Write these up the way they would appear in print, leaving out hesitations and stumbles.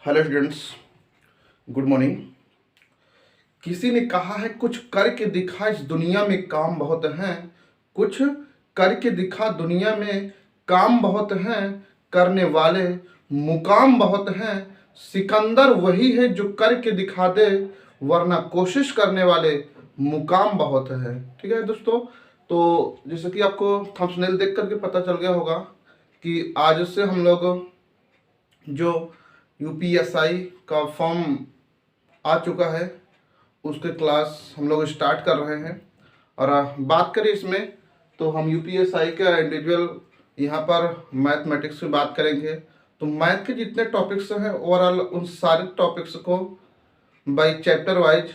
Hello students, good morning. किसी ने कहा है कुछ करके दिखा, इस दुनिया में काम बहुत हैं। कुछ करके दिखा, दुनिया में काम बहुत हैं। करने वाले मुकाम बहुत हैं। सिकंदर वही है जो करके दिखा दे, वरना कोशिश करने वाले मुकाम बहुत है। ठीक है दोस्तों, तो जैसे कि आपको थंबनेल देख करके पता चल गया होगा कि आज से हम लोग जो यूपीएसआई का फॉर्म आ चुका है उसके क्लास हम लोग स्टार्ट कर रहे हैं। और बात करें इसमें तो हम यूपीएसआई का इंडिविजुअल यहाँ पर मैथमेटिक्स की बात करेंगे। तो मैथ के जितने टॉपिक्स हैं ओवरऑल उन सारे टॉपिक्स को बाय चैप्टर वाइज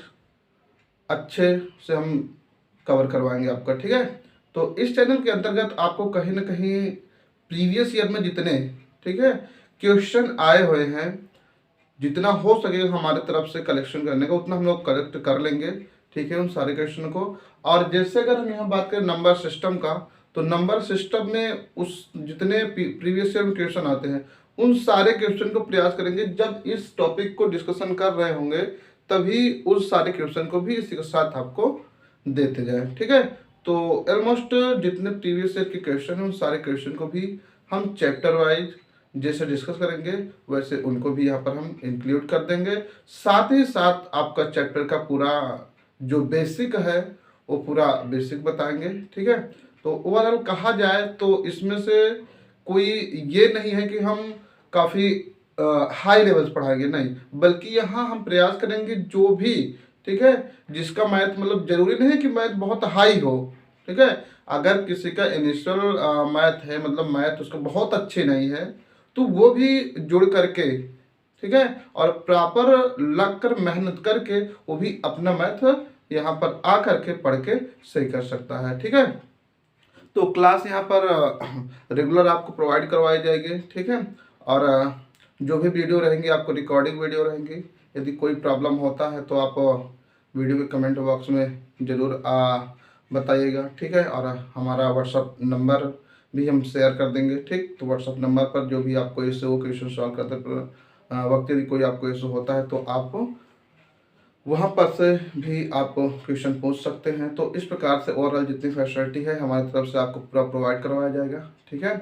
अच्छे से हम कवर करवाएंगे आपका। ठीक है, तो इस चैनल के अंतर्गत आपको कहीं ना कहीं प्रीवियस ईयर में जितने ठीक है क्वेश्चन आए हुए हैं, जितना हो सके हमारे तरफ से कलेक्शन करने का उतना हम लोग कलेक्ट कर लेंगे। ठीक है, उन सारे क्वेश्चन को। और जैसे अगर हम यहाँ बात करें नंबर सिस्टम का, तो नंबर सिस्टम में उस जितने प्रीवियस ईयर में क्वेश्चन आते हैं उन सारे क्वेश्चन को प्रयास करेंगे। जब इस टॉपिक को डिस्कशन कर रहे होंगे तभी उस सारे क्वेश्चन को भी इसी के साथ आपको देते जाए। ठीक है, तो ऑलमोस्ट जितने प्रीवियस ईयर के क्वेश्चन हैं उन सारे क्वेश्चन को भी हम चैप्टर वाइज जैसे डिस्कस करेंगे वैसे उनको भी यहाँ पर हम इंक्लूड कर देंगे। साथ ही साथ आपका चैप्टर का पूरा जो बेसिक है वो पूरा बेसिक बताएंगे। ठीक है, तो ओवरऑल कहा जाए तो इसमें से कोई ये नहीं है कि हम काफ़ी हाई लेवल्स पढ़ाएंगे, नहीं, बल्कि यहाँ हम प्रयास करेंगे जो भी ठीक है जिसका मैथ मतलब जरूरी नहीं है कि मैथ बहुत हाई हो। ठीक है, अगर किसी का इनिशियल मैथ है मतलब मैथ उसका बहुत अच्छी नहीं है तो वो भी जुड़ करके ठीक है और प्रॉपर लग कर मेहनत करके वो भी अपना मैथ यहाँ पर आ करके पढ़ के सही कर सकता है। ठीक है, तो क्लास यहाँ पर रेगुलर आपको प्रोवाइड करवाई जाएगी। ठीक है, और जो भी वीडियो रहेंगी आपको रिकॉर्डिंग वीडियो रहेंगी। यदि कोई प्रॉब्लम होता है तो आप वीडियो के कमेंट बॉक्स में ज़रूर बताइएगा। ठीक है, और हमारा व्हाट्सअप नंबर भी हम शेयर कर देंगे। ठीक, तो व्हाट्सअप नंबर पर जो भी आपको इशू हो, क्वेश्चन सॉल्व करते वक्त यदि कोई आपको इशू होता है तो आप वहाँ पर से भी आप क्वेश्चन पूछ सकते हैं। तो इस प्रकार से ओवरऑल जितनी फैसिलिटी है हमारी तरफ से आपको पूरा प्रोवाइड करवाया जाएगा। ठीक है,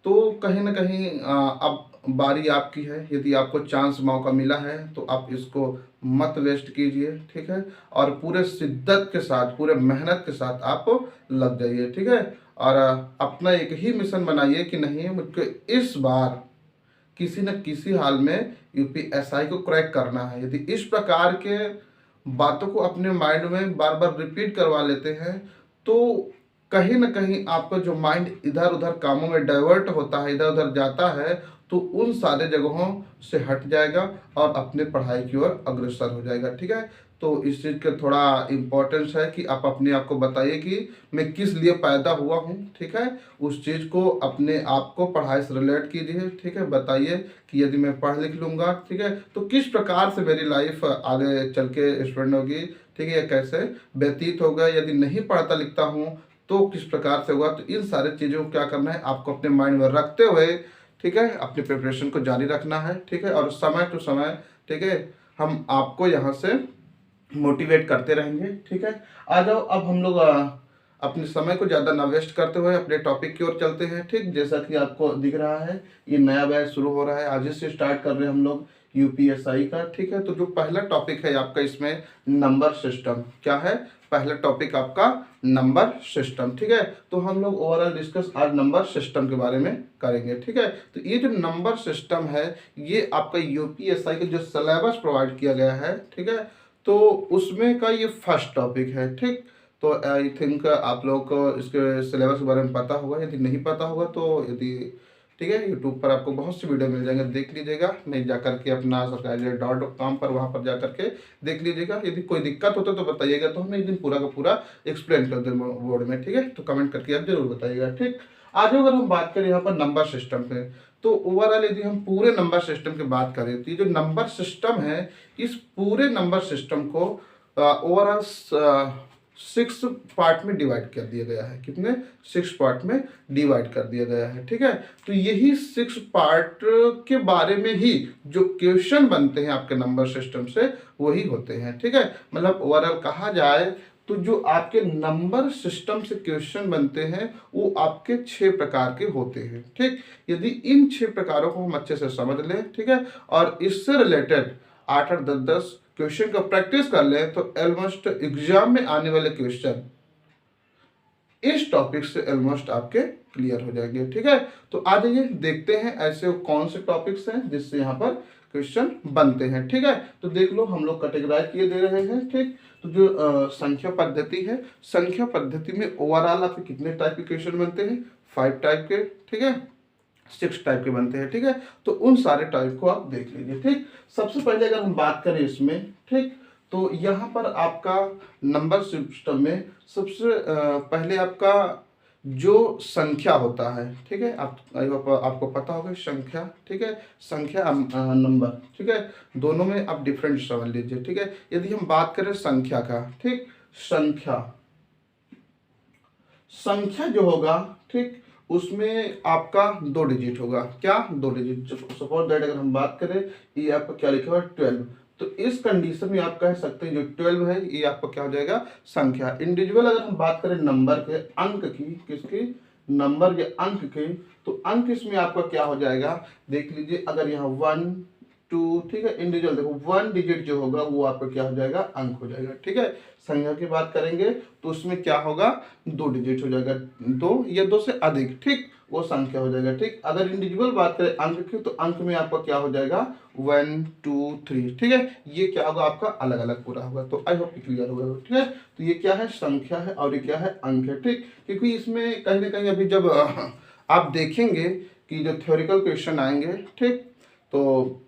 तो कहीं ना कहीं अब बारी आपकी है। यदि आपको चांस मौका मिला है तो आप इसको मत वेस्ट कीजिए। ठीक है, और पूरे शिद्दत के साथ पूरे मेहनत के साथ आप लग जाइए। ठीक है, और अपना एक ही मिशन बनाइए कि नहीं मुझको इस बार किसी न किसी हाल में यूपीएसआई को क्रैक करना है। यदि इस प्रकार के बातों को अपने माइंड में बार बार रिपीट करवा लेते हैं तो कहीं ना कहीं आपका जो माइंड इधर उधर कामों में डाइवर्ट होता है, इधर उधर जाता है, तो उन सारे जगहों से हट जाएगा और अपने पढ़ाई की ओर अग्रसर हो जाएगा। ठीक है, तो इस चीज़ का थोड़ा इम्पोर्टेंस है कि आप अपने आप को बताइए कि मैं किस लिए पैदा हुआ हूँ। ठीक है, उस चीज़ को अपने आप को पढ़ाई से रिलेट कीजिए। ठीक है, बताइए कि यदि मैं पढ़ लिख लूँगा ठीक है तो किस प्रकार से मेरी लाइफ आगे चल के स्पेंड होगी। ठीक है, या कैसे व्यतीत होगा। यदि नहीं पढ़ता लिखता हूँ तो किस प्रकार से होगा। तो इन सारे चीज़ों को क्या करना है आपको अपने माइंड में रखते हुए ठीक है अपनी प्रिपरेशन को जारी रखना है। ठीक है, और समय टू समय ठीक है हम आपको यहाँ से मोटिवेट करते रहेंगे। ठीक है, आ जाओ अब हम लोग अपने समय को ज़्यादा ना वेस्ट करते हुए अपने टॉपिक की ओर चलते हैं। ठीक, जैसा कि आपको दिख रहा है ये नया बैच शुरू हो रहा है, आज से स्टार्ट कर रहे हैं हम लोग यूपीएसआई का। ठीक है, तो जो पहला टॉपिक है आपका इसमें नंबर सिस्टम क्या है, पहला टॉपिक आपका नंबर सिस्टम। ठीक है, तो हम लोग ओवरऑल डिस्कस आज नंबर सिस्टम के बारे में करेंगे। ठीक है, तो ये जो नंबर सिस्टम है ये आपका यूपीएसआई का जो सिलेबस प्रोवाइड किया गया है ठीक है तो उसमें का ये फर्स्ट टॉपिक है। ठीक, तो आई थिंक आप लोगों को इसके सिलेबस के बारे में पता होगा। यदि नहीं पता होगा तो यदि ठीक है यूट्यूब पर आपको बहुत सी वीडियो मिल जाएंगे, देख लीजिएगा। नहीं जा करके अपना सरकारी.com पर वहाँ पर जा करके देख लीजिएगा। यदि कोई दिक्कत होता तो बताइएगा, तो हम एक दिन पूरा का पूरा एक्सप्लेन कर दें बोर्ड में। ठीक है, तो कमेंट करके आप जरूर बताइएगा। ठीक, आज अगर हम बात करें यहाँ पर नंबर सिस्टम पे तो ओवरऑल यदि हम पूरे नंबर सिस्टम की बात करें तो ये जो नंबर सिस्टम है इस पूरे नंबर सिस्टम को ओवरऑल 6 पार्ट में डिवाइड कर दिया गया है। कितने? 6 पार्ट में डिवाइड कर दिया गया है। ठीक है, तो यही 6 पार्ट के बारे में ही जो क्वेश्चन बनते हैं आपके नंबर सिस्टम से वही होते हैं। ठीक है, मतलब ओवरऑल कहा जाए तो जो आपके नंबर सिस्टम से क्वेश्चन बनते हैं वो आपके 6 प्रकार के होते हैं। ठीक, यदि इन 6 प्रकारों को हम अच्छे से समझ लें, ठीक है, और इससे रिलेटेड 8-8, 10-10 क्वेश्चन का प्रैक्टिस कर लें तो ऑलमोस्ट एग्जाम में आने वाले क्वेश्चन इस टॉपिक से ऑलमोस्ट आपके क्लियर हो जाएंगे। ठीक है, तो आ जाइए देखते हैं ऐसे कौन से टॉपिक्स हैं जिससे यहाँ पर क्वेश्चन बनते हैं। ठीक है, तो देख लो हम लोग कैटेगराइज किए दे रहे हैं। ठीक, तो जो संख्या पद्धति है, संख्या पद्धति में ओवरऑल आपके कितने टाइप के क्वेश्चन बनते हैं? 5 टाइप के। ठीक है, 6 टाइप के बनते हैं। ठीक है, तो उन सारे टाइप को आप देख लीजिए। ठीक, सबसे पहले अगर हम बात करें इसमें, ठीक, तो यहाँ पर आपका नंबर सिस्टम में सबसे पहले आपका जो संख्या होता है, ठीक है, आपको पता होगा संख्या। ठीक है, संख्या नंबर, ठीक है, दोनों में आप डिफरेंट समझ लीजिए। ठीक है, यदि हम बात करें संख्या का, ठीक, संख्या संख्या जो होगा, ठीक, उसमें आपका 2 डिजिट होगा। क्या? 2 डिजिट। सपोज दैट अगर हम बात करें ये आपका क्या लिखा हुआ है? 12। तो इस कंडीशन में आप कह सकते हैं जो 12 है ये आपका क्या हो जाएगा? संख्या। इंडिविजुअल अगर हम बात करें नंबर के, अंक की, किसकी? नंबर के अंक के, तो अंक इसमें आपका क्या हो जाएगा? देख लीजिए, अगर यहाँ 1 2, ठीक है, इंडिविजुअल देखो 1 डिजिट जो होगा वो आपका क्या हो जाएगा? अंक हो जाएगा। ठीक है, संख्या की बात करेंगे तो उसमें क्या होगा? 2 डिजिट हो जाएगा, 2 या 2 से अधिक, ठीक, वो संख्या हो जाएगा। ठीक, अगर इंडिविजुअल बात करें अंक की तो अंक में आपका क्या हो जाएगा? 1 2 3। ठीक है, ये क्या होगा? आपका अलग अलग पूरा होगा। तो आई होप क्लियर होगा। ठीक है, तो ये क्या है? संख्या है और ये क्या है? अंक है। ठीक, क्योंकि इसमें कहीं ना कहीं अभी जब आप देखेंगे कि जो थ्योरिकल क्वेश्चन आएंगे, ठीक, तो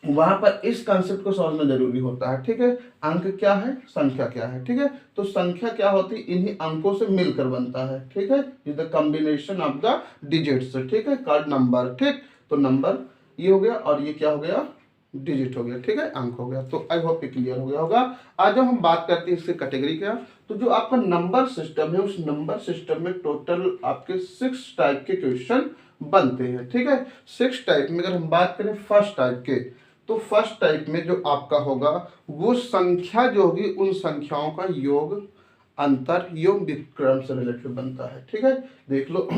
वहां पर इस कंसेप्ट को समझना जरूरी होता है। ठीक है, अंक क्या है? संख्या क्या है? ठीक है, तो संख्या क्या होती है? इन्हीं अंकों से मिलकर बनता है। ठीक है, is the combination of the digits. ठीक है, कॉल्ड नंबर। ठीक, तो नंबर ये हो गया और ये क्या हो गया? डिजिट हो गया। ठीक है, अंक हो गया। तो आई होप क्लियर हो गया होगा। आज जब हम बात करते हैं इसके कैटेगरी का, तो जो आपका नंबर सिस्टम है उस नंबर सिस्टम में टोटल आपके 6 टाइप के क्वेश्चन बनते हैं। ठीक है, 6 टाइप में अगर हम बात करें फर्स्ट टाइप के, तो फर्स्ट टाइप में जो आपका होगा वो संख्या जो होगी उन संख्याओं का योग, अंतर, योग, विक्रम से रिलेटेड बनता है। ठीक है, देख लो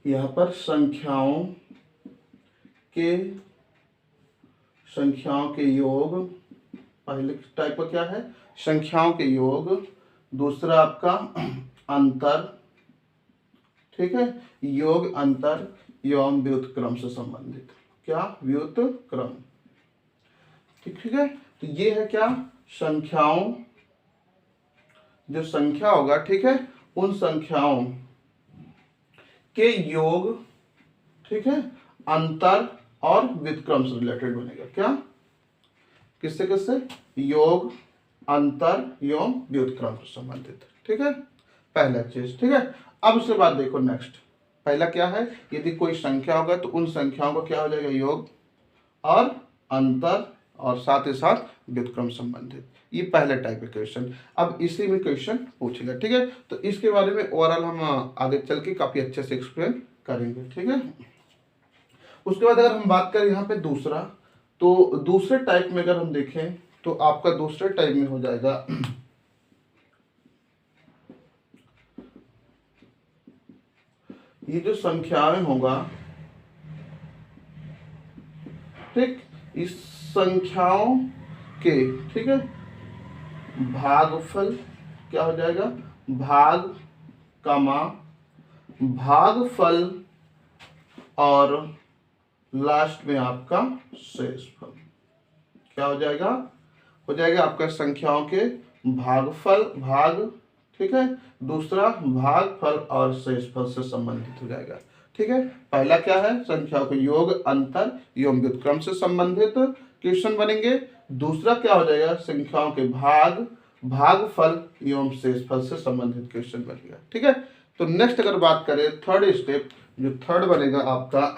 यहाँ पर संख्याओं के योग, पहले टाइप का क्या है? संख्याओं के योग। दूसरा आपका अंतर, ठीक है, योग, अंतर, एवं व्युत्क्रम से संबंधित। क्या? व्युत्क्रम। ठीक है, तो ये है क्या? संख्याओं, जो संख्या होगा, ठीक है, उन संख्याओं के योग, ठीक है, अंतर और व्युत्क्रम से रिलेटेड बनेगा। क्या? किससे किससे? योग, अंतर एवं व्युत्क्रम से संबंधित। ठीक है, पहला चीज। ठीक है, अब उसके बाद देखो नेक्स्ट, पहला क्या है? यदि कोई संख्या होगा तो उन संख्याओं को क्या हो जाएगा? योग और अंतर और साथ ही साथ व्युत्क्रम संबंधित। ये पहले टाइप के क्वेश्चन। अब इसी में क्वेश्चन पूछेगा। ठीक है, तो इसके बारे में ओवरऑल हम आगे चल के काफी अच्छे से एक्सप्लेन करेंगे। ठीक है, उसके बाद अगर हम बात करें यहाँ पे दूसरा, तो दूसरे टाइप में अगर हम देखें तो आपका दूसरे टाइप में हो जाएगा ये जो संख्याएं होगा, ठीक, इस संख्याओं के, ठीक है, भागफल क्या हो जाएगा? भाग, कमा, भागफल और लास्ट में आपका शेषफल। क्या हो जाएगा? हो जाएगा आपका संख्याओं के भागफल, भाग, ठीक है, दूसरा भागफल और शेषफल से संबंधित हो जाएगा। ठीक है, पहला क्या है? संख्याओं के योग, अंतर एवं व्युत्क्रम से संबंधित क्वेश्चन बनेंगे। दूसरा क्या हो जाएगा? संख्याओं के भाग, भागफल एवं शेषफल से संबंधित क्वेश्चन बनेगा। ठीक है, तो नेक्स्ट अगर बात करें थर्ड स्टेप, जो थर्ड बनेगा आपका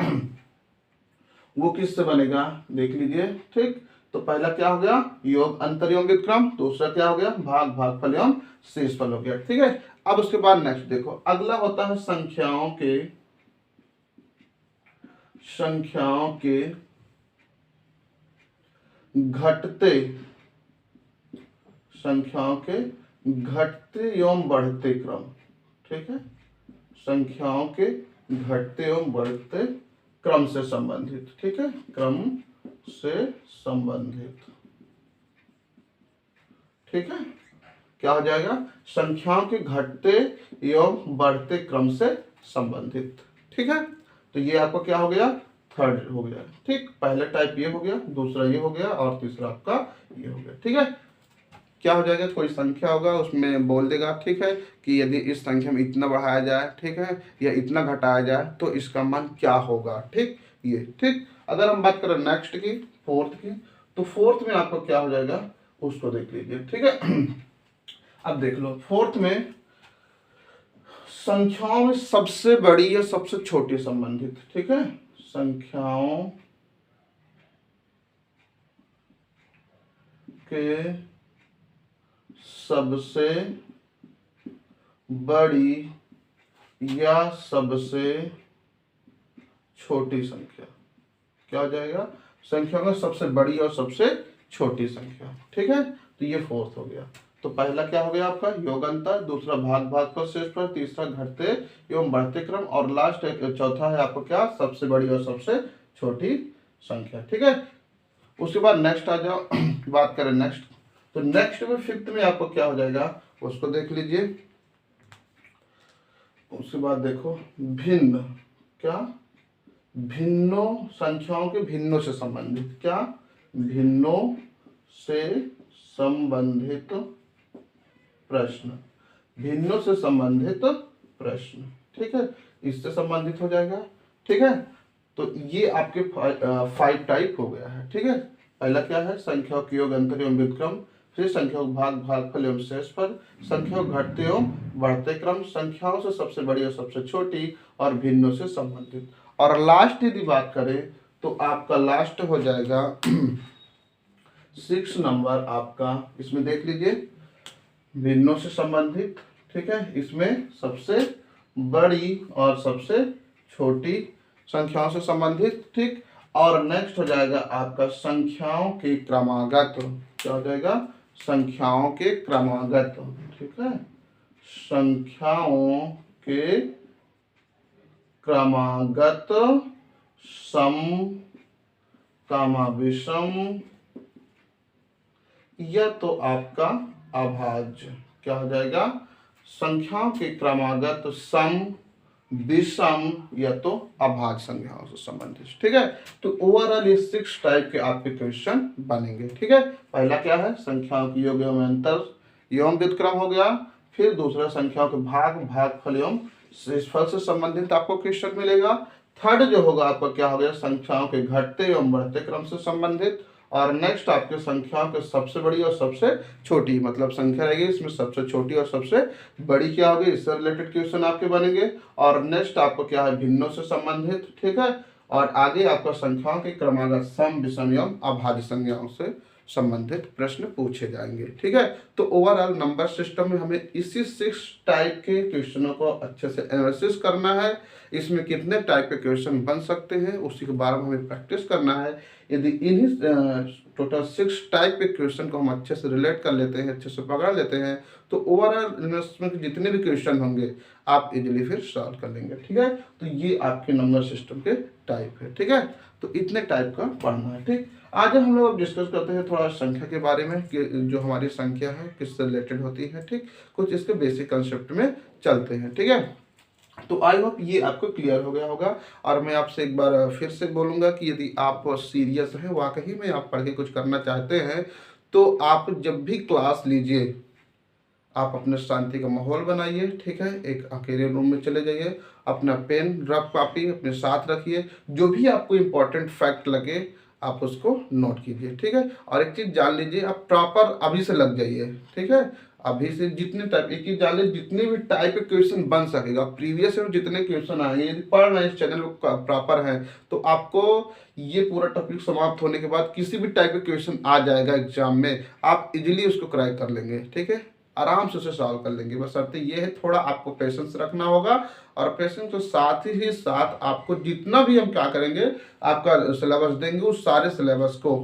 वो किससे बनेगा? देख लीजिए। ठीक, तो पहला क्या हो गया, योग अंतर एवं व्युत्क्रम, दूसरा क्या हो गया, भाग भागफल एवं शेषफल हो गया। ठीक है, अब उसके बाद नेक्स्ट देखो, अगला होता है संख्याओं के घटते एवं बढ़ते क्रम। ठीक है, संख्याओं के घटते एवं बढ़ते क्रम से संबंधित। ठीक है, क्रम से संबंधित। ठीक है, क्या हो जाएगा, संख्याओं के घटते एवं बढ़ते क्रम से संबंधित। ठीक है, तो ये आपका क्या हो गया, थर्ड हो गया। ठीक, पहला टाइप ये हो गया, दूसरा ये हो गया और तीसरा आपका ये हो गया। ठीक है, क्या हो जाएगा, कोई संख्या होगा उसमें बोल देगा, ठीक है, कि यदि इस संख्या में इतना बढ़ाया जाए, ठीक है, या इतना घटाया जाए तो इसका मान क्या होगा। ठीक, ये ठीक। अगर हम बात करें नेक्स्ट की, फोर्थ की, तो फोर्थ में आपको क्या हो जाएगा उसको देख लीजिए। ठीक है, अब देख लो फोर्थ में संख्याओं में सबसे बड़ी या सबसे छोटी संबंधित। ठीक है, संख्याओं के सबसे बड़ी या सबसे छोटी संख्या क्या हो जाएगा, संख्या में सबसे बड़ी और सबसे छोटी संख्या। ठीक है, तो ये फोर्थ हो गया। तो पहला क्या हो गया आपका, योग अंतर, दूसरा भाग भागफल शेषफल, तीसरा घटते एवं बढ़ते क्रम, और लास्ट चौथा है आपको क्या, सबसे बड़ी और सबसे छोटी संख्या। ठीक है, उसके बाद नेक्स्ट आ जाओ, बात करें नेक्स्ट, तो नेक्स्ट में फिफ्थ में आपको क्या हो जाएगा उसको देख लीजिए। उसके बाद देखो भिन्न, क्या, भिन्नों, संख्याओं के भिन्नों से संबंधित, क्या, भिन्नों से संबंधित प्रश्न, भिन्नों से संबंधित प्रश्न। ठीक है, इससे संबंधित हो जाएगा। ठीक है, तो ये आपके 5 टाइप हो गया है। ठीक है, पहला क्या है, संख्याओं के योग अंतर एवं व्युत्क्रम, फिर संख्याओं के भाग भागफल एवं शेषफल, संख्याओं घटते एवं बढ़ते क्रम, संख्याओं से सबसे बड़ी और सबसे छोटी, और भिन्नों से संबंधित। और लास्ट यदि बात करें तो आपका लास्ट हो जाएगा 6 नंबर आपका, इसमें देख लीजिए, भिन्नों से संबंधित। ठीक है, इसमें सबसे बड़ी और सबसे छोटी संख्याओं से संबंधित। ठीक, और नेक्स्ट हो जाएगा आपका संख्याओं के क्रमागत, क्या हो जाएगा, संख्याओं के क्रमागत। ठीक है, संख्याओं के क्रमागत सम कामा विषम, या तो आपका अभाज्य। क्या हो जाएगा, संख्याओं के क्रमागत सम विषम या तो अभाज्य संख्याओं से संबंधित। ठीक है, तो ओवरऑल ये 6 टाइप के आपके क्वेश्चन बनेंगे। ठीक है, पहला क्या है, संख्याओं के योग एवं अंतर एवं व्युत्क्रम हो गया, फिर दूसरा संख्याओं के भाग भागफल एवं शेषफल से संबंधित आपको क्वेश्चन मिलेगा। थर्ड जो होगा आपका क्या हो गया, संख्याओं के घटते एवं बढ़ते क्रम से संबंधित, और नेक्स्ट आपके संख्याओं के सबसे बड़ी और सबसे छोटी, मतलब संख्या रहेगी इसमें सबसे छोटी और सबसे बड़ी क्या होगी, इससे रिलेटेड क्वेश्चन आपके बनेंगे। और नेक्स्ट आपको क्या है, भिन्नों से संबंधित। ठीक है, और आगे आपका संख्याओं के क्रमागत सम विषम एवं अभाज्य संख्याओं से संबंधित प्रश्न पूछे जाएंगे। ठीक है, तो ओवरऑल नंबर सिस्टम में हमें इसी 6 टाइप के क्वेश्चनों को अच्छे से एनालिसिस करना है। इसमें कितने टाइप के क्वेश्चन बन सकते हैं उसी के बारे में हमें प्रैक्टिस करना है। यदि इन्हीं टोटल 6 टाइप के क्वेश्चन को हम अच्छे से रिलेट कर लेते हैं, अच्छे से पकड़ लेते हैं, तो ओवरऑल इन्वेस्टमेंट के जितने भी क्वेश्चन होंगे आप इजीली फिर सॉल्व कर लेंगे। ठीक है, तो ये आपके नंबर सिस्टम के टाइप है। ठीक है, तो इतने टाइप का पढ़ना है। ठीक, आज हम लोग अब डिस्कस करते हैं थोड़ा संख्या के बारे में कि जो हमारी संख्या है किससे रिलेटेड होती है। ठीक, कुछ इसके बेसिक कंसेप्ट में चलते हैं। ठीक है, तो आई होप ये आपको क्लियर हो गया होगा। और मैं आपसे एक बार फिर से बोलूँगा कि यदि आप सीरियस हैं, वाकई में आप पढ़ के कुछ करना चाहते हैं, तो आप जब भी क्लास लीजिए आप अपने शांति का माहौल बनाइए। ठीक है, एक अकेले रूम में चले जाइए, अपना पेन रफ कॉपी अपने साथ रखिए, जो भी आपको इम्पोर्टेंट फैक्ट लगे आप उसको नोट कीजिए। ठीक है, और एक चीज़ जान लीजिए, आप प्रॉपर अभी से लग जाइए। ठीक है, अभी से जितने टाइप एक ही डाले, जितने भी टाइप के क्वेश्चन बन सकेगा प्रीवियस में जितने क्वेश्चन आएंगे, यदि पढ़ रहे हैं इस चैनल को प्रॉपर है तो आपको ये पूरा टॉपिक समाप्त होने के बाद किसी भी टाइप का क्वेश्चन आ जाएगा एग्जाम में, आप इजीली उसको क्रैक कर लेंगे। ठीक है, आराम से उसे सॉल्व कर लेंगे। बस शर्त ये है थोड़ा आपको पेशेंस रखना होगा, और पेशेंस के साथ ही साथ आपको जितना भी हम क्या करेंगे, आपका सिलेबस देंगे उस सारे सिलेबस को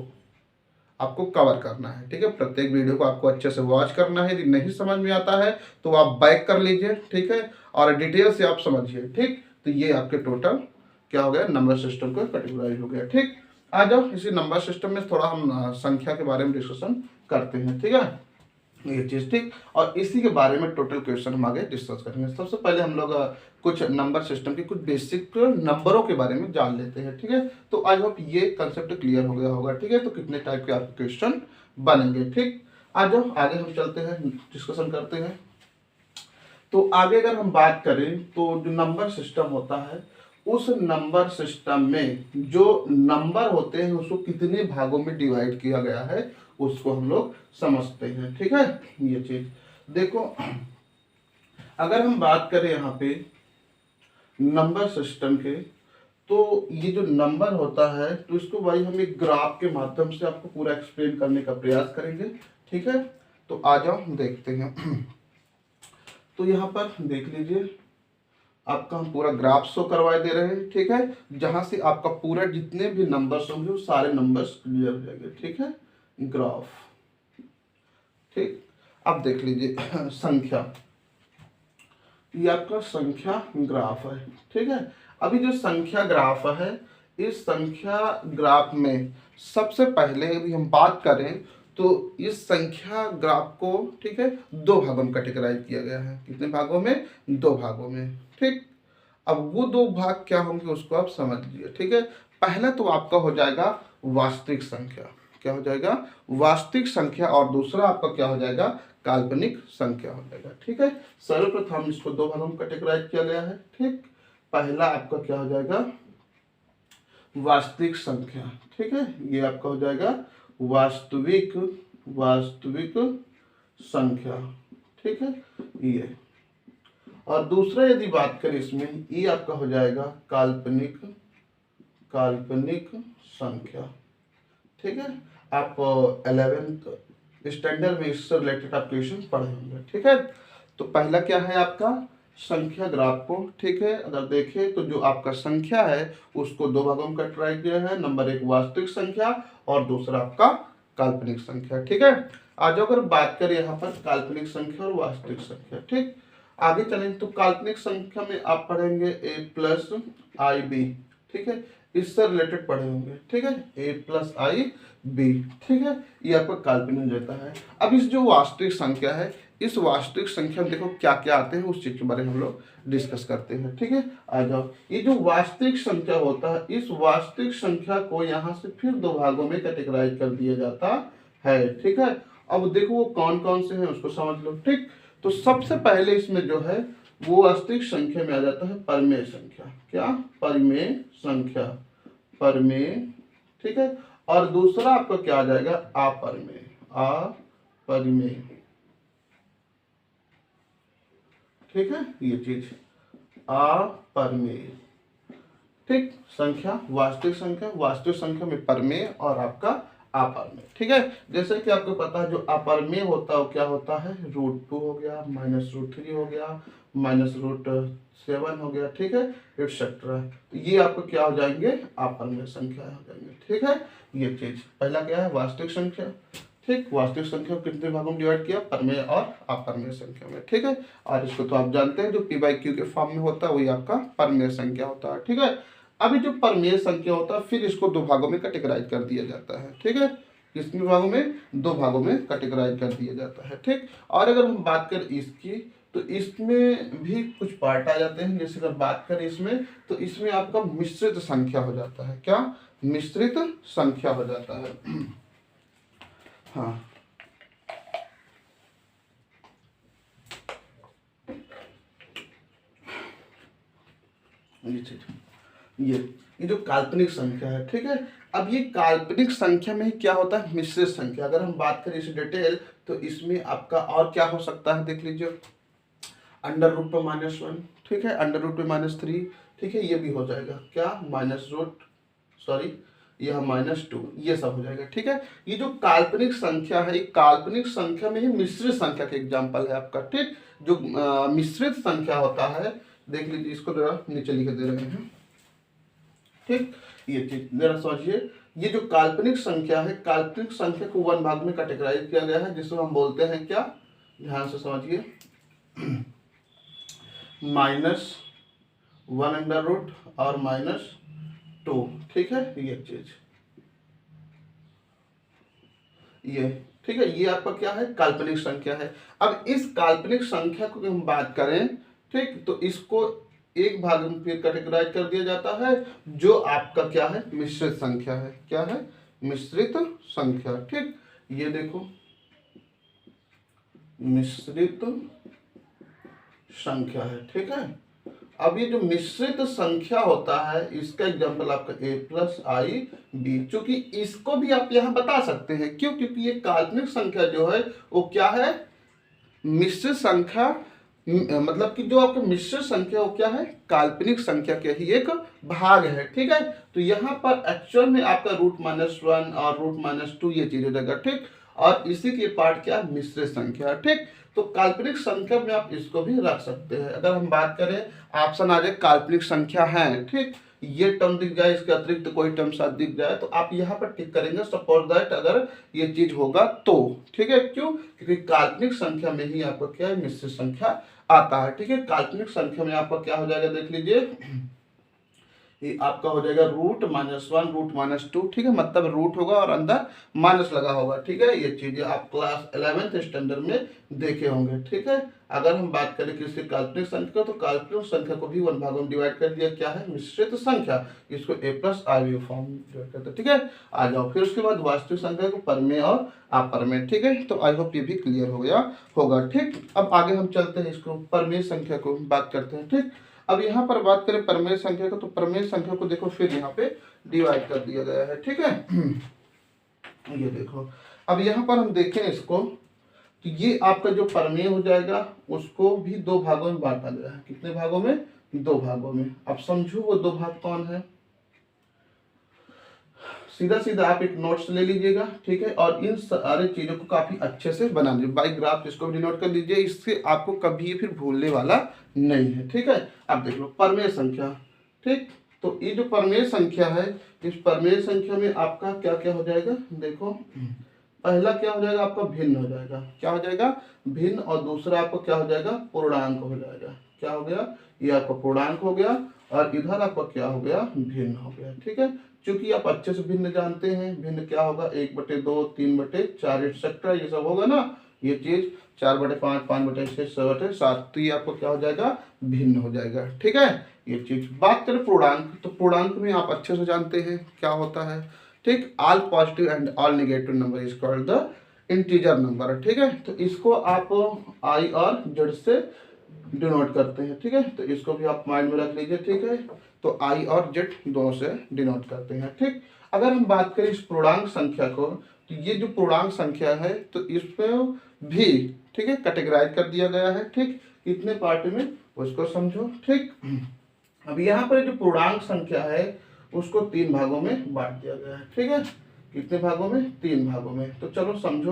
आपको कवर करना है। ठीक है, प्रत्येक वीडियो को आपको अच्छे से वॉच करना है। यदि नहीं समझ में आता है तो आप बैक कर लीजिए। ठीक है, और डिटेल से आप समझिए। ठीक, तो ये आपके टोटल क्या हो गया, नंबर सिस्टम को कैटेगराइज हो गया। ठीक, आ जाओ इसी नंबर सिस्टम में थोड़ा हम संख्या के बारे में डिस्कशन करते हैं। ठीक है, ये चीज ठीक, और इसी के बारे में टोटल क्वेश्चन हम आगे डिस्कस करेंगे। सबसे पहले हम लोग कुछ नंबर सिस्टम के कुछ बेसिक नंबरों के बारे में जान लेते हैं। ठीक है, तो आई होप ये कंसेप्ट क्लियर हो गया होगा। ठीक है, तो कितने टाइप के आपके क्वेश्चन बनेंगे। ठीक, आ जाओ आगे हम चलते हैं, डिस्कशन करते हैं। तो आगे अगर हम बात करें तो जो नंबर सिस्टम होता है, उस नंबर सिस्टम में जो नंबर होते हैं उसको कितने भागों में डिवाइड किया गया है उसको हम लोग समझते हैं। ठीक है, ये चीज देखो, अगर हम बात करें यहाँ पे नंबर सिस्टम के, तो ये जो नंबर होता है तो इसको भाई हम एक ग्राफ के माध्यम से आपको पूरा एक्सप्लेन करने का प्रयास करेंगे। ठीक है, तो आ जाओ देखते हैं। तो यहाँ पर देख लीजिए, आपका हम पूरा ग्राफ शो करवाए दे रहे हैं। ठीक है, जहां से आपका पूरा जितने भी नंबर्स होंगे वो सारे नंबर्स क्लियर हो जाएंगे। ठीक है, ग्राफ। ठीक, अब देख लीजिए संख्या, ये आपका संख्या ग्राफ है। ठीक है, अभी जो संख्या ग्राफ है, इस संख्या ग्राफ में सबसे पहले यदि हम बात करें तो इस संख्या ग्राफ को, ठीक है, दो भागों में कैटेगराइज किया गया है। कितने भागों में, दो भागों में। ठीक, अब वो दो भाग क्या होंगे उसको आप समझ लीजिए। ठीक है, पहला तो आपका हो जाएगा वास्तविक संख्या, क्या हो जाएगा, वास्तविक संख्या, और दूसरा आपका क्या हो जाएगा, काल्पनिक संख्या हो जाएगा। ठीक है, सर्वप्रथम इसको दो भागों में कैटेगराइज किया गया है। ठीक, पहला आपका क्या हो जाएगा, वास्तविक संख्या। ठीक है, ये आपका हो जाएगा वास्तविक संख्या। ठीक है, ये, और दूसरा यदि बात करें इसमें, ये आपका हो जाएगा काल्पनिक संख्या। ठीक है, आप 11th स्टैंडर्ड में इससे रिलेटेड आप क्वेश्चन पढ़े होंगे। ठीक है, तो पहला क्या है आपका संख्या ग्राफ को, ठीक है, अगर देखें तो जो आपका संख्या है उसको दो भागों में कैटेगराइज किया है। नंबर एक वास्तविक संख्या और दूसरा आपका काल्पनिक संख्या। ठीक है, आज अगर बात करें यहाँ पर काल्पनिक संख्या और वास्तविक संख्या। ठीक, आगे चलेंगे तो काल्पनिक संख्या में आप पढ़ेंगे a प्लस आई बी। ठीक है, इससे रिलेटेड पढ़े होंगे। ठीक है, a प्लस आई बी। ठीक है, ये आपका काल्पनिक रहता है। अब इस जो वास्तविक संख्या है, इस वास्तविक संख्या में देखो क्या क्या आते हैं, उस चीज के बारे में हम लोग डिस्कस करते हैं। ठीक है, आ जाओ, ये जो वास्तविक संख्या होता है, इस वास्तविक संख्या को यहाँ से फिर दो भागों में कैटेगराइज कर दिया जाता है। ठीक है, अब देखो वो कौन कौन से हैं उसको समझ लो। ठीक, तो सबसे पहले इसमें जो है वो वास्तविक संख्या में आ जाता है परमेय संख्या। क्या, परमेय संख्या, परमेय। ठीक है, और दूसरा आपका क्या आ जाएगा, अपरिमेय, अपरिमेय। ठीक है, ये चीज अपरिमेय। ठीक, संख्या वास्तविक संख्या में परमेय और आपका अपरिमेय। ठीक है, जैसे कि आपको पता है जो अपरिमेय होता है वो क्या होता है, √2 हो गया, -√3 हो गया, -√7 हो गया। ठीक है, एटसेट्रा। तो ये आपको क्या हो जाएंगे, अपरिमेय संख्या हो जाएंगे। ठीक है, ये चीज पहला क्या है, वास्तविक संख्या। ठीक, वास्तविक संख्या को कितने भागों में डिवाइड किया, परमेय और अपरिमेय संख्या में। ठीक है, और इसको तो आप जानते हैं जो p/q के फॉर्म में होता है वही आपका परमेय संख्या होता है। ठीक है, अभी जो परमेय संख्या होता है फिर इसको दो भागों में कैटेगराइज कर दिया जाता है। ठीक है, कितने भागों में, दो भागों में कैटेगराइज कर दिया जाता है। ठीक, और अगर हम बात करें इसकी तो इसमें भी कुछ पार्ट आ जाते हैं। जैसे अगर बात करें इसमें तो इसमें आपका मिश्रित संख्या हो जाता है। क्या, मिश्रित संख्या हो जाता है। हाँ, ये जो काल्पनिक संख्या है। ठीक है, अब ये काल्पनिक संख्या में क्या होता है, मिश्रित संख्या। अगर हम बात करें इस डिटेल तो इसमें आपका और क्या हो सकता है, देख लीजिए, अंडर रूट पे -1, ठीक है, अंडर रूट पे -3, ठीक है, ये भी हो जाएगा क्या, माइनस रूट, सॉरी यह -2, ये सब हो जाएगा, ठीक है। ये जो काल्पनिक संख्या है, काल्पनिक संख्या में ही मिश्रित संख्या का एग्जांपल है आपका, ठीक। जो मिश्रित संख्या होता है, देख लीजिए, इसको जरा नीचे लिख दे रहे हैं, ठीक। ये चीज जरा समझिए, ये जो काल्पनिक संख्या है, काल्पनिक संख्या को 1 भाग में कैटेगराइज किया गया है, जिसको हम बोलते हैं क्या, ध्यान से समझिए, -1 अंडर रूट और -2, ठीक है, ये चीज, ये, ठीक है, ये आपका क्या है, काल्पनिक संख्या है। अब इस काल्पनिक संख्या को हम बात करें, ठीक, तो इसको एक भाग में फिर कैटेगराइज कर दिया जाता है, जो आपका क्या है, मिश्रित संख्या है। क्या है, मिश्रित संख्या, ठीक। ये देखो, मिश्रित संख्या है, ठीक है। अब ये जो मिश्रित संख्या होता है, इसका एग्जांपल आपका a+ib, चूंकि इसको भी आप यहां बता सकते हैं, क्यों, क्योंकि ये काल्पनिक संख्या जो है वो क्या है, मिश्रित संख्या, मतलब कि जो आपकी मिश्रित संख्या वो क्या है, काल्पनिक संख्या के ही एक भाग है, ठीक है। तो यहाँ पर एक्चुअल में आपका √-1 और √-2 ये चीज हो जाएगा, ठीक। और इसी के पार्ट क्या, मिश्रित संख्या, ठीक। तो काल्पनिक संख्या में आप इसको भी रख सकते हैं। अगर हम बात करें, ऑप्शन आ जाए काल्पनिक संख्या है, ठीक, ये टर्म दिख जाए, इसके अतिरिक्त कोई टर्म साथ दिख जाए, तो आप यहाँ पर टिक करेंगे, सपोज दैट अगर ये चीज होगा तो, ठीक है। क्यों, क्योंकि काल्पनिक संख्या में ही आपका क्या है, मिश्रित संख्या आता है, ठीक है। काल्पनिक संख्या में आपका क्या हो जाएगा, देख लीजिए, ये आपका हो जाएगा √-1 √-2, ठीक है, मतलब रूट होगा और अंदर माइनस लगा होगा, ठीक है। ये चीजें आप क्लास 11th स्टैंडर्ड में देखे होंगे, ठीक है। अगर हम बात करें किसी काल्पनिक संख्या, तो काल्पनिक संख्या को भी 1 भागों में डिवाइड कर दिया, क्या है, मिश्रित संख्या, इसको a+ib फॉर्म में डिवाइड करते हैं, ठीक है। आ जाओ, फिर उसके बाद वास्तविक संख्या को परमेय और अपरमेय, ठीक है। तो आई होप ये भी क्लियर हो गया होगा, ठीक। अब आगे हम चलते हैं, इसको परमेय संख्या को बात करते हैं, ठीक। अब यहाँ पर बात करें परमेय संख्या को, तो परमेय संख्या को देखो फिर यहाँ पे डिवाइड कर दिया गया है, ठीक है। ये देखो, अब यहाँ पर हम देखें इसको, तो ये आपका जो परमेय हो जाएगा, उसको भी 2 भागों में बांटा गया है। कितने भागों में, 2 भागों में। अब समझो वो 2 भाग कौन है, सीधा सीधा आप एक नोट्स ले लीजिएगा, ठीक है, और इन सारे चीजों को काफी अच्छे से बना लीजिए, बाई ग्राफ इसको भी नोट कर लीजिए, इससे आपको कभी फिर भूलने वाला नहीं है, ठीक है। अब देख लो परमेय संख्या, ठीक। तो ये जो परमेय संख्या है, इस परमेय संख्या में आपका क्या क्या हो जाएगा, देखो, पहला क्या हो जाएगा, आपका भिन्न हो जाएगा, क्या हो जाएगा, भिन्न, और दूसरा आपको क्या हो जाएगा, पूर्णांक हो जाएगा। क्या हो गया, ये आपका पूर्णांक हो गया, और इधर आपका क्या हो गया, भिन्न हो गया, ठीक है। क्योंकि आप अच्छे से भिन्न जानते हैं, भिन्न क्या होगा, 1/2, 3/4 एक्सेट्रा, ये सब होगा ना, ये चीज 4/5, 5/6, 6/7, तो ये आपको क्या हो जाएगा, भिन्न हो जाएगा, ठीक है। ये चीज, बात करें पूर्णांक, तो पूर्णांक में आप अच्छे से जानते हैं क्या होता है, ठीक। All positive and all negative number is called the integer number, ठीक है। तो इसको आप आई और जेड से डिनोट करते हैं, ठीक है। तो इसको भी आप माइंड में रख लीजिए, ठीक है। तो आई और जेड दोनों से डिनोट करते हैं, ठीक। अगर हम बात करें इस पूर्णांक संख्या को, तो ये जो पूर्णांक संख्या है, तो इसमें भी, ठीक है, कैटेगराइज कर दिया गया है, ठीक। कितने पार्ट में, उसको समझो, ठीक। अब यहाँ पर जो पूर्णांक संख्या है, उसको 3 भागों में बांट दिया गया है, ठीक है। कितने भागों में, 3 भागों में। तो चलो समझो,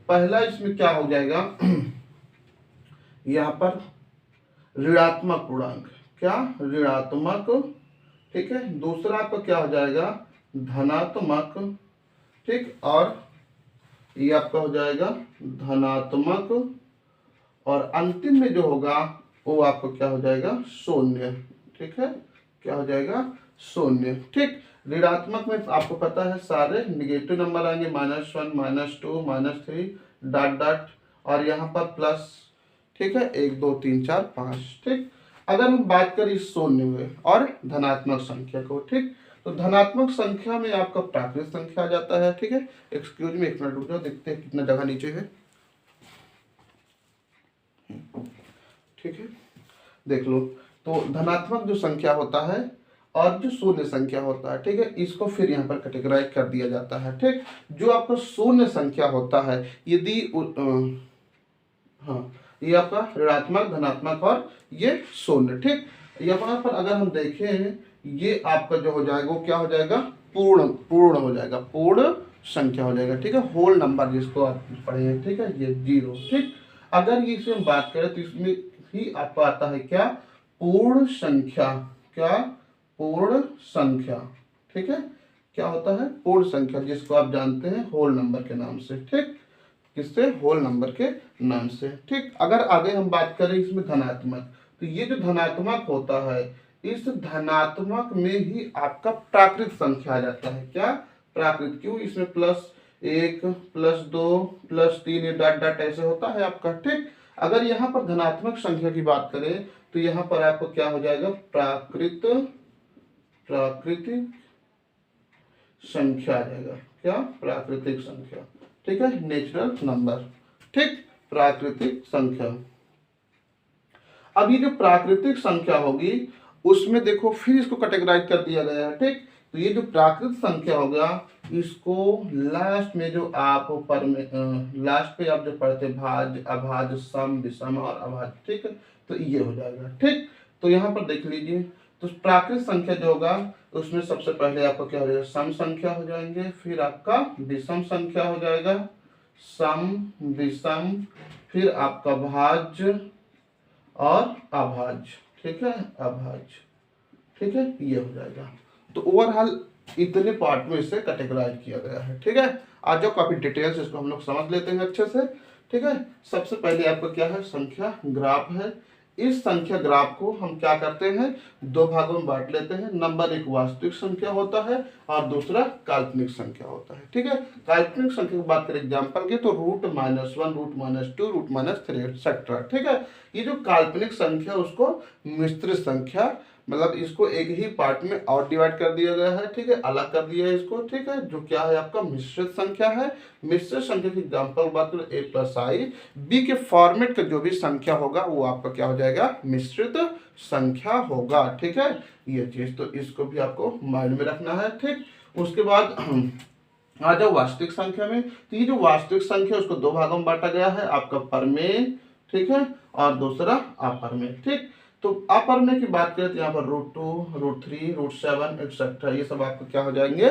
पहला इसमें क्या हो जाएगा, यहाँ पर ऋणात्मक पूर्णांक, क्या, ऋणात्मक, ठीक है। दूसरा आपका क्या हो जाएगा, धनात्मक, ठीक। और ये आपका हो जाएगा धनात्मक, और अंतिम में जो होगा वो आपको क्या हो जाएगा, शून्य, ठीक है। क्या हो जाएगा, शून्य, ठीक। ऋणात्मक में आपको पता है सारे निगेटिव नंबर आएंगे, -1, -2, -3, डॉट डॉट, और यहाँ पर प्लस, ठीक है, 1 2 3 4 5, ठीक। अगर हम बात करें शून्य में और धनात्मक संख्या को, ठीक, तो धनात्मक संख्या में आपका प्राकृत संख्या आ जाता है, ठीक है। एक्सक्यूज में 1 मिनट रुक जाओ, देखते हैं कितना जगह नीचे है, ठीक है। देख लो, तो धनात्मक जो संख्या होता है, और जो शून्य संख्या होता है, ठीक है, इसको फिर यहाँ पर कैटेगराइज कर दिया जाता है। ठीक, जो आपका शून्य संख्या होता है, यदि हाँ, ये आपका ऋणात्मक, धनात्मक और ये शून्य। ठीक, यहाँ पर अगर हम देखें, ये आपका जो हो जाएगा वो क्या हो जाएगा, पूर्ण पूर्ण हो जाएगा, पूर्ण संख्या हो जाएगा। ठीक है, होल नंबर जिसको आप पढ़े हैं, ठीक है, ये 0। ठीक, अगर ये इसमें बात करें तो इसमें ही आपको आता है क्या, पूर्ण संख्या। क्या, पूर्ण संख्या। ठीक है, क्या होता है, पूर्ण संख्या, जिसको आप जानते हैं होल नंबर के नाम से। ठीक, किससे, होल नंबर के नाम से। ठीक, अगर आगे हम बात करें इसमें धनात्मक, तो ये जो धनात्मक होता है, इस धनात्मक में ही आपका प्राकृत संख्या आ जाता है। क्या, प्राकृत। क्यों, इसमें +1 +2 +3 ये डॉट डॉट ऐसे होता है आपका। ठीक, अगर यहाँ पर धनात्मक संख्या की बात करें तो यहाँ पर आपको क्या हो जाएगा, प्राकृतिक संख्या आ जाएगा। क्या, प्राकृतिक संख्या। ठीक है, नेचुरल नंबर। ठीक, प्राकृतिक संख्या। अब ये जो प्राकृतिक संख्या होगी उसमें देखो फिर इसको कैटेगराइज कर दिया गया है। ठीक, तो ये जो प्राकृतिक संख्या होगा, इसको लास्ट में जो आप ऊपर में लास्ट पे आप जो पढ़ते भाज्य, अभाज्य, सम, विषम और अभाज्य। ठीक है, तो ये हो जाएगा। ठीक, तो यहाँ पर देख लीजिए, तो प्राकृतिक संख्या जो होगा उसमें सबसे पहले आपको क्या हो जाएगा, सम संख्या हो जाएंगे, फिर आपका विषम संख्या हो जाएगा, सम, विषम, फिर आपका भाज्य और अभाज्य। ठीक है, अभाज्य। ठीक है, ये हो जाएगा। तो ओवरऑल इतने पार्ट में इसे कैटेगराइज किया गया है। ठीक है, आज जो काफी डिटेल्स इसको हम लोग समझ लेते हैं अच्छे से। ठीक है, सबसे पहले आपका क्या है, संख्या ग्राफ है। इस संख्या ग्राफ को हम क्या करते हैं, दो भागों में बांट लेते हैं। नंबर एक वास्तविक संख्या होता है और दूसरा काल्पनिक संख्या होता है। ठीक है, काल्पनिक संख्या की बात करें एग्जांपल की, तो √-1, √-2, √-3 एक्सेट्रा। ठीक है, ये जो काल्पनिक संख्या उसको मिश्रित संख्या, मतलब इसको एक ही पार्ट में और डिवाइड कर दिया गया है। ठीक है, अलग कर दिया है इसको। ठीक है, जो क्या है आपका मिश्रित संख्या है। मिश्रित संख्या की एग्जांपल बात करें a+i, b के फॉर्मेट का जो भी संख्या होगा वो आपका क्या हो जाएगा, मिश्रित संख्या होगा। ठीक है, ये चीज तो इसको भी आपको माइंड में रखना है। ठीक, उसके बाद आ जाओ वास्तविक संख्या में, तो ये जो वास्तविक संख्या उसको दो भागों में बांटा गया है, आपका परमेय, ठीक है, और दूसरा अपरमेय। ठीक, तो अपरमेय की बात करें तो यहाँ पर √2, √3, √7 एक्सेट्रा ये सब आपको क्या हो जाएंगे,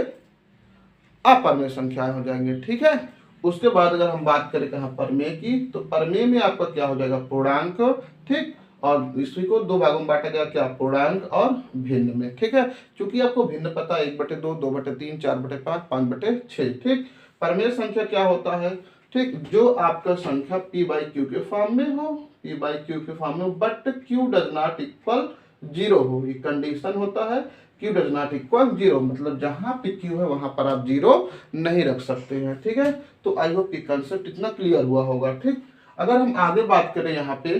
अपरमेय संख्याएं हो जाएंगे। ठीक है, उसके बाद अगर हम बात करें कहाँ परमेय की, तो परमेय में आपका क्या हो जाएगा, पूर्णांक। ठीक, और इसी को दो भागों में बांटा गया, क्या, पूर्णांक और भिन्न में। ठीक है, क्योंकि आपको भिन्न पता है, 1/2, 2/3, 4/5, 5/6। ठीक, परमेय संख्या क्या होता है, ठीक, जो आपका संख्या p/q के फॉर्म में हो, p/q के फॉर्म में, but q does not equal 0 हो। ये कंडीशन होता है, q डज नॉट इक्वल 0, मतलब जहां पे q है वहां पर आप 0 नहीं रख सकते हैं। ठीक है, तो आई होप ये कंसेप्ट इतना क्लियर हुआ होगा। ठीक, अगर हम आगे बात करें यहाँ पे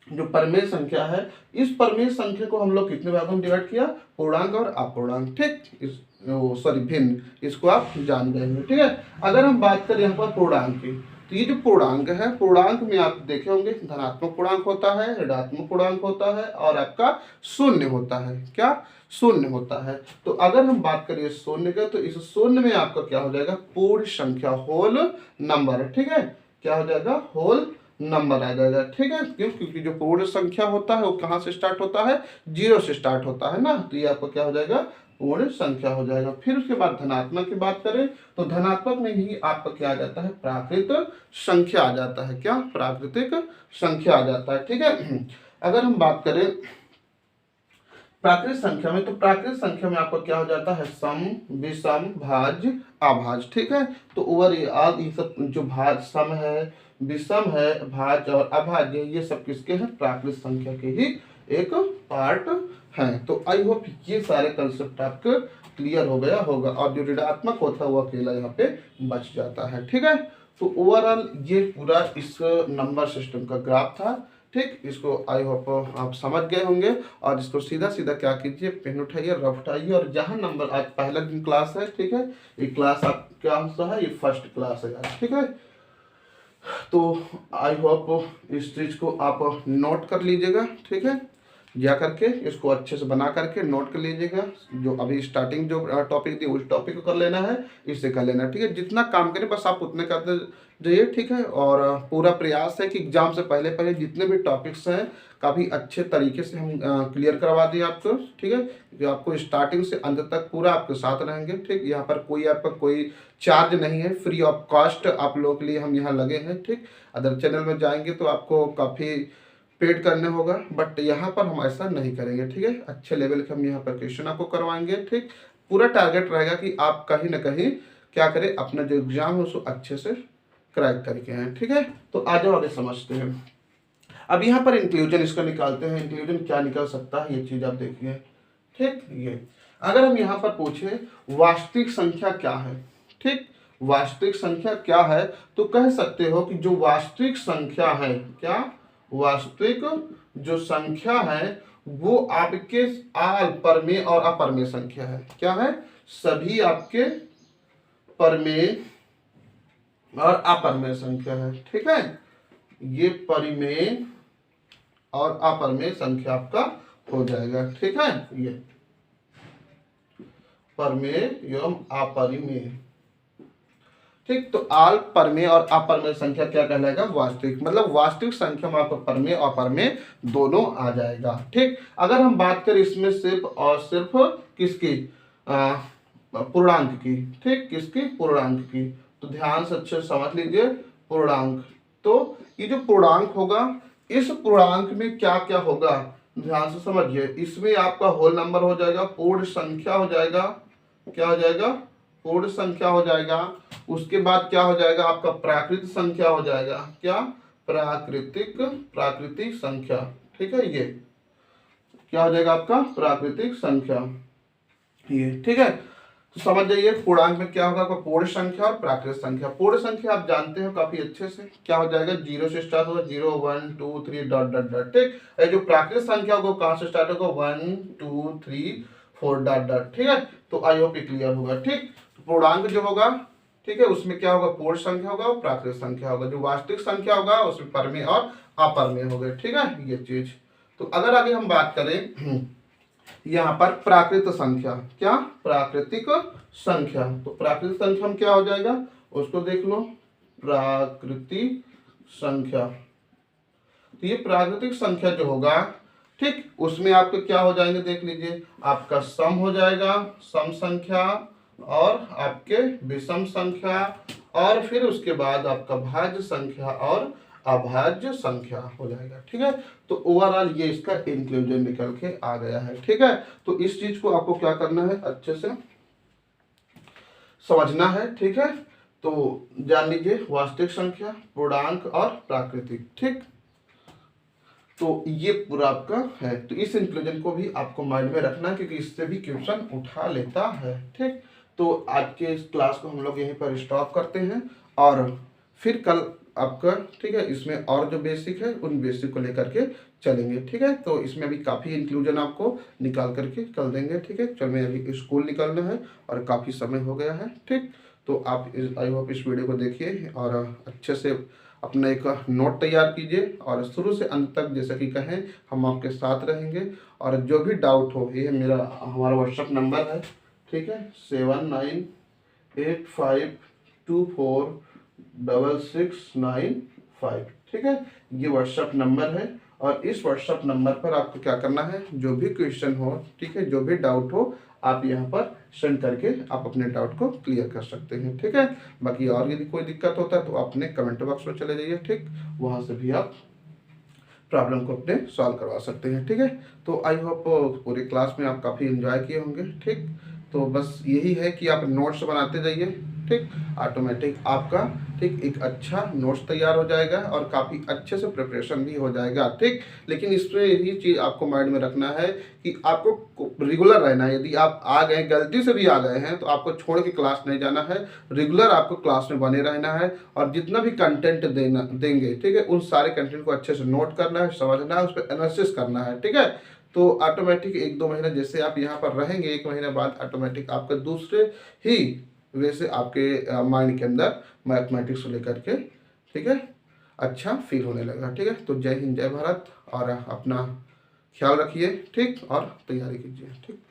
जो परमेय संख्या है, इस परमेय संख्या को हम लोग कितने भागों में डिवाइड किया, पूर्णांक और अपूर्णांक। ठीक, भिन्न, इसको आप जान गए हैं। ठीक है, अगर हम बात करें यहाँ पर पूर्णांक की, तो ये जो पूर्णांक है, पूर्णांक में आप देखे होंगे धनात्मक पूर्णांक होता है, ऋणात्मक पूर्णांक होता है और आपका शून्य होता है। क्या, शून्य होता है। तो अगर हम बात करें शून्य का, तो इस शून्य में आपका क्या हो जाएगा, पूर्ण संख्या, होल नंबर। ठीक है, क्या हो जाएगा, होल नंबर आ जाएगा। ठीक है, क्यों, क्योंकि जो पूर्ण संख्या होता है वो कहाँ से स्टार्ट होता है, 0 से स्टार्ट होता है ना, तो ये आपको क्या हो जाएगा, पूर्ण संख्या हो जाएगा। फिर उसके बाद धनात्मक की बात करें तो धनात्मक में ही आपका क्या आ जाता है, प्राकृतिक संख्या आ जाता है। क्या, प्राकृतिक संख्या आ जाता है। ठीक है, अगर हम बात करें प्राकृतिक संख्या में, तो प्राकृतिक संख्या में आपका क्या हो जाता है, सम, विषम, भाज्य, अभाज्य। ठीक है, तो ओवरऑल ये सब जो भाज्य, सम है, विषम है, भाज्य और अभाज्य, ये सब किसके हैं, प्राकृतिक संख्या के ही एक पार्ट हैं। तो आई होप ये सारे कंसेप्ट आपके क्लियर हो गया होगा, और जो ऋणात्मक होता है वो अकेला यहाँ पे बच जाता है। ठीक है, तो ओवरऑल ये पूरा इस नंबर सिस्टम का ग्राफ था। ठीक, इसको आई होप आप समझ गए होंगे, और इसको सीधा सीधा क्या कीजिए, पेन उठाइए, रफ उठाइए, और जहाँ नंबर, आज पहला दिन क्लास है, ठीक है, ये क्लास आप क्या है, ये फर्स्ट क्लास है यार। ठीक है, तो आई होप इस चीज को आप नोट कर लीजिएगा। ठीक है, जा करके इसको अच्छे से बना करके नोट कर लीजिएगा। जो अभी स्टार्टिंग जो टॉपिक थी उस टॉपिक को कर लेना है, इससे कर लेना है, ठीक है। जितना काम करें बस आप उतने करते जाइए, ठीक है। और पूरा प्रयास है कि एग्जाम से पहले पहले जितने भी टॉपिक्स हैं काफ़ी अच्छे तरीके से हम क्लियर करवा दें आपको, ठीक है। जो आपको स्टार्टिंग से अंत तक पूरा आपके साथ रहेंगे, ठीक। यहाँ पर कोई आपका कोई चार्ज नहीं है, फ्री ऑफ कॉस्ट आप लोगों के लिए हम यहाँ लगे हैं, ठीक। अदर चैनल में जाएंगे तो आपको काफ़ी पेड करने होगा, बट यहाँ पर हम ऐसा नहीं करेंगे, ठीक है। अच्छे लेवल के हम यहाँ पर क्वेश्चन आपको करवाएंगे, ठीक। पूरा टारगेट रहेगा कि आप कहीं ना कहीं क्या करें, अपना जो एग्जाम है उसको अच्छे से क्रैक करके हैं, ठीक है। तो आ जाओ आगे समझते हैं। अब यहाँ पर इंक्लूजन इसका निकालते हैं। इंक्लूजन क्या निकल सकता है ये चीज आप देखिए, ठीक। ये अगर हम यहाँ पर पूछे वास्तविक संख्या क्या है, ठीक, वास्तविक संख्या क्या है, तो कह सकते हो कि जो वास्तविक संख्या है, क्या वास्तविक जो संख्या है वो आपके आल परमेय और अपरमेय संख्या है। क्या है, सभी आपके परमेय और अपरमेय संख्या है, ठीक है। ये परिमेय और अपरमेय संख्या आपका हो जाएगा, ठीक है। ये परमेय एवं अपरिमेय, ठीक। तो आल परमेय और अपरमेय संख्या क्या कहलाएगा, वास्तविक। मतलब वास्तविक संख्या में आपको परमेय और अपरमेय दोनों आ जाएगा, ठीक। अगर हम बात करें इसमें सिर्फ और सिर्फ किसकी, पूर्णांक की, ठीक, किसकी, पूर्णांक की, तो ध्यान से अच्छे समझ लीजिए। पूर्णांक, तो ये जो पूर्णांक होगा, इस पूर्णांक में क्या क्या होगा ध्यान से समझिए। इसमें आपका होल नंबर हो जाएगा, पूर्ण संख्या हो जाएगा, क्या हो जाएगा, पूर्ण संख्या हो जाएगा। उसके बाद क्या हो जाएगा, आपका प्राकृतिक संख्या हो जाएगा, क्या, प्राकृतिक संख्या, ठीक है। ये क्या हो जाएगा आपका प्राकृतिक संख्या, ये, ठीक है। तो समझ जाइए पूर्णांक में क्या होगा, आपका पूर्ण संख्या और प्राकृतिक संख्या। पूर्ण संख्या आप जानते हो काफी अच्छे से, क्या हो जाएगा, 0 से स्टार्ट होगा, 0 1 2 3 डॉट डॉट डॉट, ठीक। जो प्राकृतिक संख्या होगा कहां से स्टार्ट होगा, 1 2 3 4 डॉट डॉट, ठीक है। तो आई होप क्लियर होगा, ठीक। तो पूर्णांक जो होगा, ठीक है, उसमें क्या होगा, पूर्ण संख्या होगा और प्राकृतिक संख्या होगा। जो वास्तविक संख्या होगा उसमें परमेय और अपरमेय हो गए, ठीक है, ये चीज। तो अगर आगे हम बात करें यहाँ पर प्राकृतिक संख्या, क्या, प्राकृतिक संख्या, तो प्राकृतिक संख्या में क्या हो जाएगा उसको देख लो, प्राकृतिक संख्या। तो ये प्राकृतिक संख्या जो होगा, ठीक, उसमें आपके क्या हो जाएंगे देख लीजिए, आपका सम हो जाएगा, सम संख्या, और आपके विषम संख्या, और फिर उसके बाद आपका भाज्य संख्या और अभाज्य संख्या हो जाएगा, ठीक है। तो ओवरऑल ये इसका इंक्लूजन निकल के आ गया है, ठीक है। तो इस चीज को आपको क्या करना है, अच्छे से समझना है, ठीक है। तो जान लीजिए वास्तविक संख्या, पूर्णांक और प्राकृतिक, ठीक। तो ये पूरा आपका है। तो इस इंक्लूजन को भी आपको माइंड में रखना है क्योंकि इससे भी क्वेश्चन उठा लेता है, ठीक। तो आज के इस क्लास को हम लोग यहीं पर स्टॉप करते हैं और फिर कल आपका, ठीक है, इसमें और जो बेसिक है उन बेसिक को लेकर के चलेंगे, ठीक है। तो इसमें अभी काफ़ी इंक्लूजन आपको निकाल करके कल देंगे, ठीक है। चल मैं अभी स्कूल निकलना है और काफ़ी समय हो गया है, ठीक। तो आप आई होप इस वीडियो को देखिए और अच्छे से अपना एक नोट तैयार कीजिए और शुरू से अंत तक जैसा कि कहें हम आपके साथ रहेंगे। और जो भी डाउट हो, ये मेरा हमारा व्हाट्सअप नंबर है, ठीक है, 7985246695, ठीक है। ये व्हाट्सअप नंबर है और इस व्हाट्सअप नंबर पर आपको क्या करना है, जो भी क्वेश्चन हो, ठीक है, जो भी डाउट हो आप यहाँ पर सेंड करके आप अपने डाउट को क्लियर कर सकते हैं, ठीक है। बाकी और यदि कोई दिक्कत होता है तो अपने कमेंट बॉक्स में चले जाइए, ठीक, वहाँ से भी आप प्रॉब्लम को अपने सॉल्व करवा सकते हैं, ठीक है। तो आई होप पूरे क्लास में आप काफ़ी एंजॉय किए होंगे, ठीक। तो बस यही है कि आप नोट्स बनाते जाइए, ठीक, ऑटोमेटिक आपका, ठीक, एक अच्छा नोट्स तैयार हो जाएगा और काफ़ी अच्छे से प्रिपरेशन भी हो जाएगा, ठीक। लेकिन इसमें यही चीज़ आपको माइंड में रखना है कि आपको रेगुलर रहना है। यदि आप आ गए, गलती से भी आ गए हैं, तो आपको छोड़ के क्लास नहीं जाना है, रेगुलर आपको क्लास में बने रहना है और जितना भी कंटेंट देंगे, ठीक है, उन सारे कंटेंट को अच्छे से नोट करना है, समझना है, उस पर एनालिसिस करना है, ठीक है। तो ऑटोमेटिक 1-2 महीने जैसे आप यहाँ पर रहेंगे, 1 महीने बाद ऑटोमेटिक आपका दूसरे ही वैसे आपके माइंड के अंदर मैथमेटिक्स को लेकर के, ठीक है, अच्छा फील होने लगा, ठीक है। तो जय हिंद, जय भारत और अपना ख्याल रखिए, ठीक, और तैयारी कीजिए, ठीक।